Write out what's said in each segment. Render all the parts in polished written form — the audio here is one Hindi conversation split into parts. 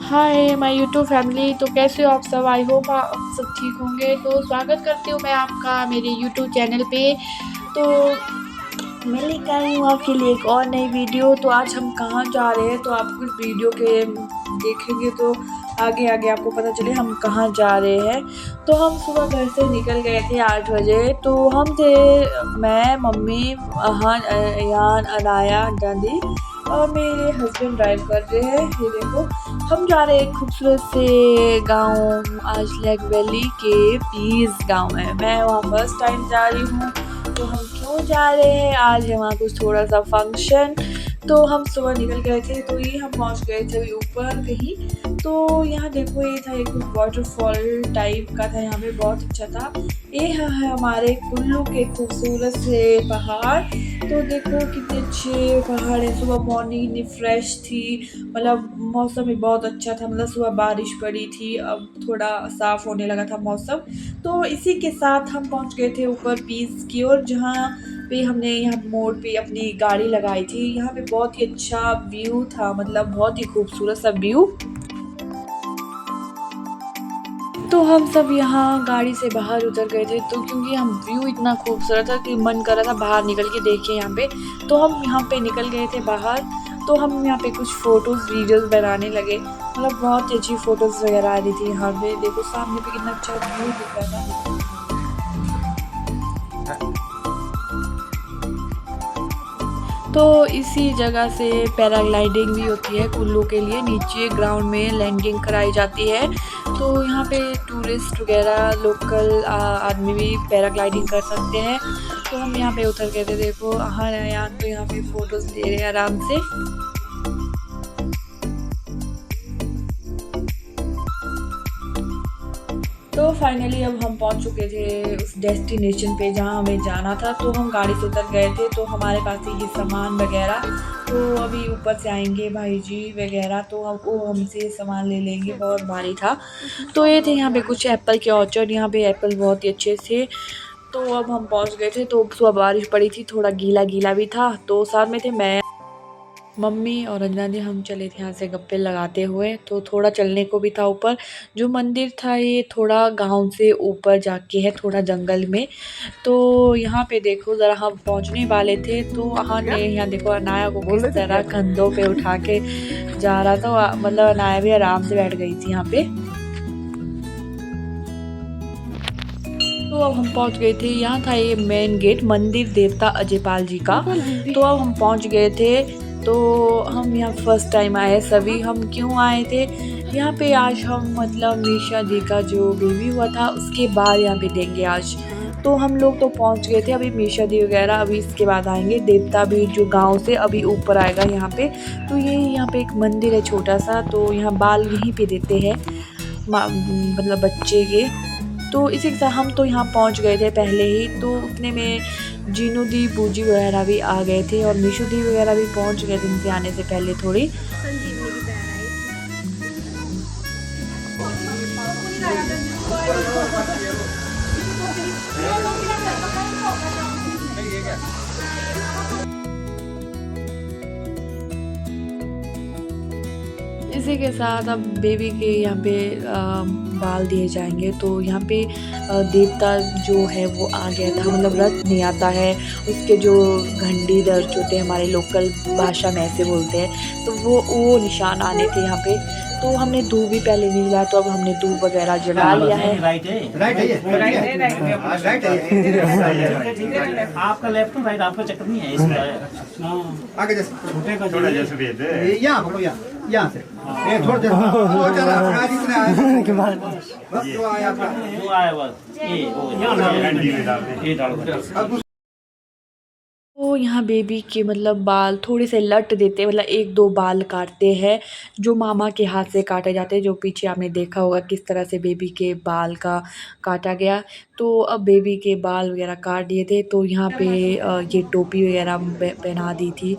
Hi my YouTube family. तो कैसे हो आप सब? आई होप आप सब ठीक होंगे। तो स्वागत करती हूँ मैं आपका मेरे यूट्यूब चैनल पे। तो मैं लेकर आई हूँ आपके लिए एक और नई वीडियो। तो आज हम कहाँ जा रहे हैं तो आप कुछ वीडियो के देखेंगे तो आगे आगे आपको पता चले हम कहाँ जा रहे हैं। तो हम सुबह घर से निकल गए थे 8 बजे। तो हम थे मैं, मम्मी, अहान, अयान, अनाया, दादी और मेरे हस्बैंड ड्राइव कर रहे हैं। ये देखो हम जा रहे हैं एक खूबसूरत से गांव, आज लेक वैली के पीस गांव है। मैं वहाँ फर्स्ट टाइम जा रही हूँ। तो हम क्यों जा रहे हैं, आज है वहाँ कुछ थोड़ा सा फंक्शन। तो हम सुबह निकल गए थे तो ये हम पहुँच गए थे अभी ऊपर कहीं। तो यहाँ देखो ये था एक वाटरफॉल टाइप का था, यहाँ पे बहुत अच्छा था। ये है हमारे कुल्लू के खूबसूरत से पहाड़। तो देखो कितने अच्छे पहाड़ है। सुबह मॉर्निंग इतनी फ्रेश थी, मतलब मौसम भी बहुत अच्छा था। मतलब सुबह बारिश पड़ी थी, अब थोड़ा साफ होने लगा था मौसम। तो इसी के साथ हम पहुंच गए थे ऊपर पीस की ओर, जहाँ पे हमने यहाँ मोड़ पे अपनी गाड़ी लगाई थी। यहाँ पे बहुत ही अच्छा व्यू था, मतलब बहुत ही खूबसूरत सा व्यू। तो हम सब यहाँ गाड़ी से बाहर उतर गए थे, तो क्योंकि हम व्यू इतना खूबसूरत था कि मन कर रहा था बाहर निकल के देखें यहाँ पे। तो हम यहाँ पे निकल गए थे बाहर। तो हम यहाँ पे कुछ फ़ोटोज़ वीडियोज़ बनाने लगे। मतलब बहुत ही अच्छी फ़ोटोज़ वगैरह आ रही थी यहाँ पे। देखो सामने पे कितना अच्छा व्यू दिख रहा था। तो इसी जगह से पैराग्लाइडिंग भी होती है कुल्लू के लिए, नीचे ग्राउंड में लैंडिंग कराई जाती है। तो यहाँ पे टूरिस्ट वगैरह लोकल आदमी भी पैराग्लाइडिंग कर सकते हैं। तो हम यहाँ पे उतर गए थे। देखो हाँ यार, तो यहाँ पे फ़ोटोज़ ले रहे हैं आराम से। तो फाइनली अब हम पहुंच चुके थे उस डेस्टिनेशन पे जहां हमें जाना था। तो हम गाड़ी से उतर गए थे। तो हमारे पास ही ये सामान वगैरह, तो अभी ऊपर से आएंगे भाई जी वगैरह, तो वो हमसे सामान ले लेंगे। बहुत भारी था। तो ये थे यहाँ पे कुछ एप्पल के ऑर्चर्ड, यहाँ पे एप्पल बहुत ही अच्छे थे। तो अब हम पहुँच गए थे। तो सुबह बारिश पड़ी थी, थोड़ा गीला गीला भी था। तो साथ में थे मैं, मम्मी और अंजना जी। हम चले थे यहाँ से गप्पे लगाते हुए। तो थोड़ा चलने को भी था ऊपर। जो मंदिर था ये थोड़ा गांव से ऊपर जाके है, थोड़ा जंगल में। तो यहाँ पे देखो ज़रा हम पहुँचने वाले थे। तो हाँ ने यहाँ देखो अनाया को किस तरह कंधों पे उठा के जा रहा था। मतलब अनाया भी आराम से बैठ गई थी यहाँ पे। तो अब हम पहुंच गए थे। यहाँ था ये मेन गेट, मंदिर देवता अजयपाल जी का। तो अब हम पहुंच गए थे। तो हम यहाँ फर्स्ट टाइम आए सभी। हम क्यों आए थे यहाँ पे, आज हम मतलब मीशा जी का जो बेबी हुआ था उसके बाद यहाँ पे देंगे आज। तो हम लोग तो पहुंच गए थे। अभी मीशा दी वगैरह अभी इसके बाद आएंगे। देवता भी जो गांव से अभी ऊपर आएगा यहाँ पे। तो ये यहाँ पे एक मंदिर है छोटा सा। तो यहाँ बाल यहीं पे देते हैं मतलब बच्चे के। तो इसी के साथ हम तो यहाँ पहुँच गए थे पहले ही। तो उतने में जीनू दी, बूजी वगैरह भी आ गए थे और मीशू दी वगैरह भी पहुँच गए थे इनसे आने से पहले थोड़ी। इसी के साथ अब बेबी के यहाँ पे बाल दिए जाएंगे। तो यहाँ पे देवता जो है वो आ गया था, मतलब रथ नहीं आता है उसके जो घंटी दर्ज होते हैं, हमारे लोकल भाषा में ऐसे बोलते हैं। तो वो निशान आने थे यहाँ पे। तो हमने धूप भी पहले नहीं जलाया, तो अब हमने धूप वगैरह जला लिया है। आपका लेफ्ट टू राइट, आपका चक्कर नहीं है इसका। आगे जैसे छोटे का थोड़ा जैसे भी है, यहाँ पकड़ो, यहाँ से ये थोड़ा चला आज इतना है बस जो आया बस ये डाल। तो यहाँ बेबी के मतलब बाल थोड़े से लट देते हैं, मतलब एक दो बाल काटते हैं जो मामा के हाथ से काटे जाते हैं। जो पीछे आपने देखा होगा किस तरह से बेबी के बाल का काटा गया। तो अब बेबी के बाल वगैरह काट दिए थे। तो यहाँ पे ये टोपी वगैरह पहना दी थी।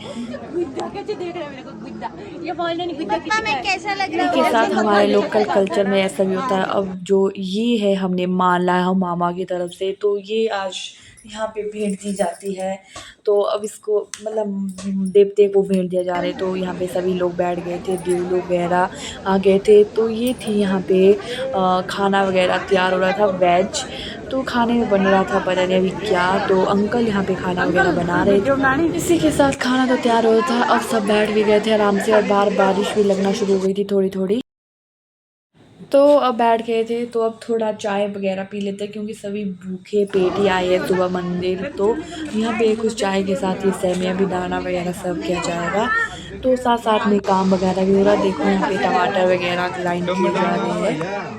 कैसा लग इसी के साथ हमारे लोकल कल्चर में ऐसा भी होता है। अब जो ये है हमने मान लाया हम मामा की तरफ से। तो ये आज यहाँ पे भेंट दी जाती है। तो अब इसको मतलब देवते को भेंट दिया जा रहा है। तो यहाँ पे सभी लोग बैठ गए थे, देव लोग वगैरह आ गए थे। तो ये थी यहाँ पे खाना वगैरह तैयार हो रहा था वेज। तो खाने में बन रहा था पता नहीं अभी क्या। तो अंकल यहाँ पे खाना वगैरह बना रहे थे। इसी के साथ खाना तो तैयार हो रहा था। अब सब बैठ भी गए थे आराम से और बाहर बारिश भी लगना शुरू हो गई थी थोड़ी थोड़ी। तो अब बैठ गए थे। तो अब थोड़ा चाय वगैरह पी लेते हैं क्योंकि सभी भूखे पेट ही आए हैं सुबह मंदिर। तो यहाँ पे कुछ चाय के साथ ही सेमिया भी दाना वगैरह सर्व किया जाएगा। तो साथ साथ में काम वगैरह भी हो रहा है। देखो यहाँ पे टमाटर वगैरह लाइन किए जा रहे हैं।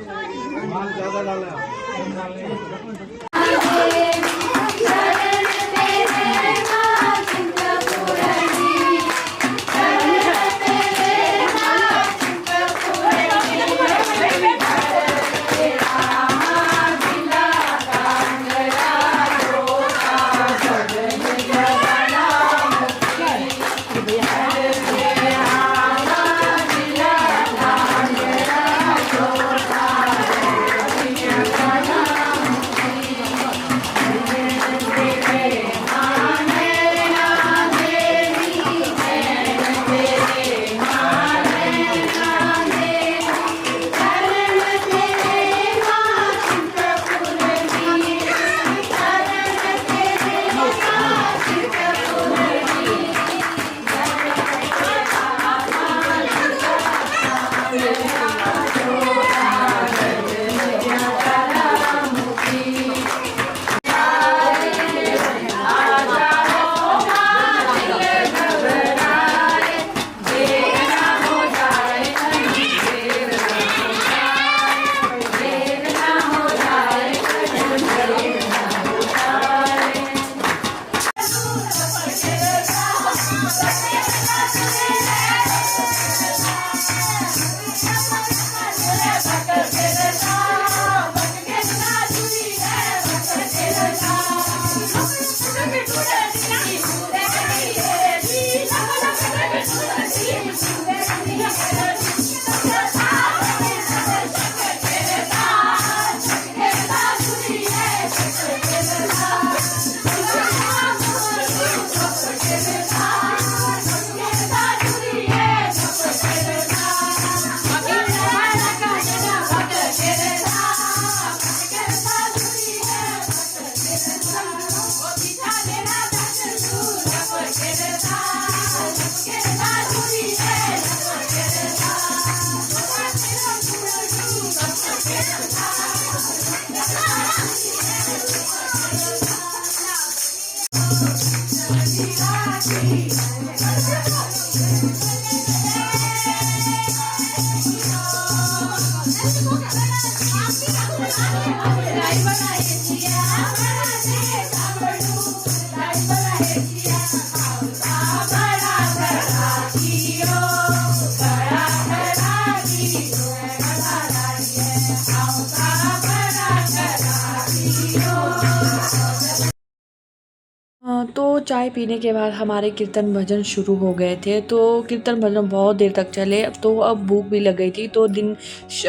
तो चाय पीने के बाद हमारे कीर्तन भजन शुरू हो गए थे। तो कीर्तन भजन बहुत देर तक चले। तो अब भूख भी लग गई थी। तो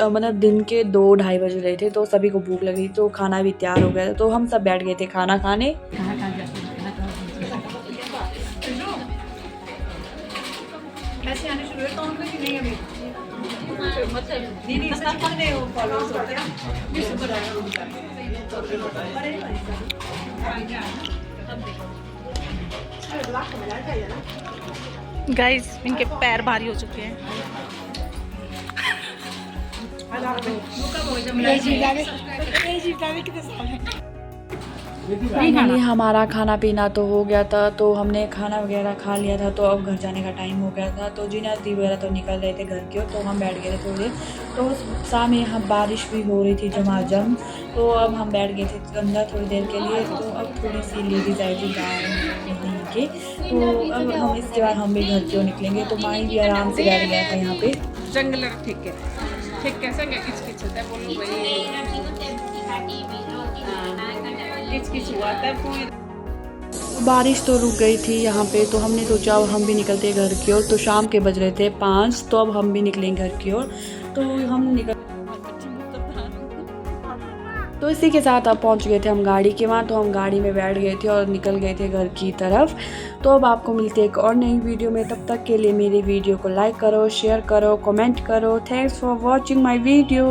मतलब दिन के 2-2:30 बज रहे थे। तो सभी को भूख लगी। तो खाना भी तैयार हो गया था। तो हम सब बैठ गए थे खाना खाने। गाइस इनके पैर भारी हो चुके हैं। फाइनली हमारा खाना पीना तो हो गया था। तो हमने खाना वगैरह खा लिया था। तो अब घर जाने का टाइम हो गया था। तो जीना दी वगैरह तो निकल रहे थे घर की ओर। तो हम बैठ गए थे थोड़ी। तो शाम में यहाँ बारिश भी हो रही थी झमाझम। तो अब हम बैठ गए थे अंदर थोड़ी देर के लिए। तो अब थोड़ी सी लेडीज आई थी गाँव के। तो अब हम इसके बाद हम भी घर की ओर निकलेंगे। तो माई भी आराम से बैठ गया था यहाँ पे। जंगल ठीक है ठीक कैसे क्या किच होता है बोलो भाई किच हुआ था पूरी। बारिश तो रुक गई थी यहाँ पे। तो हमने सोचा अब हम भी निकलते घर की ओर। तो शाम के बज रहे थे 5। तो अब हम भी निकलेंगे घर की ओर। तो हम निकल तो इसी के साथ अब पहुंच गए थे हम गाड़ी के वहाँ। तो हम गाड़ी में बैठ गए थे और निकल गए थे घर की तरफ। तो अब आपको मिलते हैं एक और नई वीडियो में। तब तक के लिए मेरी वीडियो को लाइक करो, शेयर करो, कमेंट करो। Thanks for watching my video.